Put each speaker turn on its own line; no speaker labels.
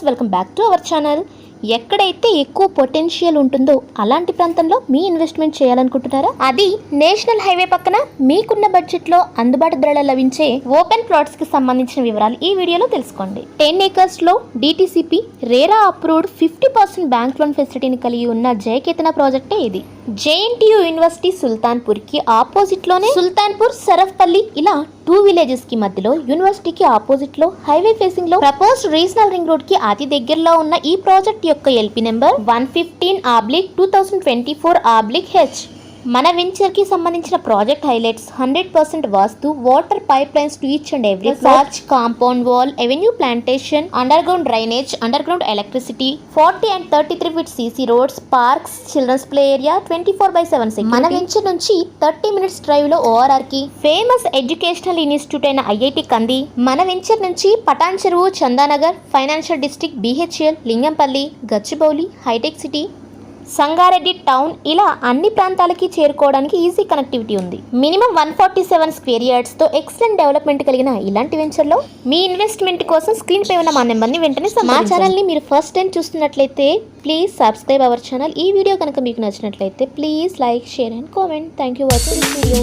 Welcome back to our channel. ఎక్కడైతే ఎక్కువ potential ఉంటుందో అలాంటి ప్రాంతంలో మీ ఇన్వెస్ట్మెంట్ చేయాలనుకుంటున్నారా? అది నేషనల్ హైవే పక్కన మీకున్న బడ్జెట్లో అందుబాటు ధరలో లభించే ఓపెన్ ప్లాట్స్ కి సంబంధించిన వివరాలు ఈ వీడియోలో తెలుసుకోండి. 10 acres లో DTCP RERA approved 50% bank loan ఫెసిలిటీని కలిగి ఉన్న జయకేతన ప్రాజెక్టే ఇది. JNTU యూనివర్సిటీ సుల్తాన్పూర్ కి ఆపోజిట్ లోనే సుల్తాన్పూర్, సరఫ్పల్లి ఇలా 2 విలేజెస్ కి మధ్యలో యూనివర్సిటీకి ఆపోజిట్ లో హైవే ఫేసింగ్ లో ప్రపోజ్డ్ రీజనల్ రింగ్ రోడ్ కి అతి దగ్గరలో ఉన్న ఈ ప్రాజెక్ట్ యొక్క LP నెంబర్ 115/2024/H. మన వెంచర్ కి సంబంధించిన project highlights 100% vastu, water pipe lines to each and every flat, compound wall, avenue plantation, underground drainage, underground electricity, 40 and 33 feet CC roads, parks, children's play area, 24/7 security. మన వెంచర్ నుంచి 30 minutes drive లో ORR కి famous educational institute అయిన IIT Kandi, మన వెంచర్ నుంచి Patan Cheruvu, Chandanagar, financial district, BHL, Lingampalli, Gachibowli, hitech city, Sangareddy town ఇలా అన్ని ప్రాంతాలకి చేరుకోవడానికి ఈజీ కనెక్టివిటీ ఉంది. మినిమం 147 స్క్వేర్ యార్డ్స్ తో ఎక్సలెంట్ డెవలప్మెంట్ కలిగిన ఇలాంటి వెంచర్ లో మీ ఇన్వెస్ట్మెంట్ కోసం స్క్రీన్ పై ఉన్న మా నెంబర్ని వెంటనే మా ఛానల్ ని మీరు ఫస్ట్ టైం చూస్తున్నట్లయితే ప్లీజ్ సబ్స్క్రైబ్ అవర్ ఛానల్. ఈ వీడియో కనుక మీకు నచ్చినట్లయితే please like, share and comment. Thank you watching this video.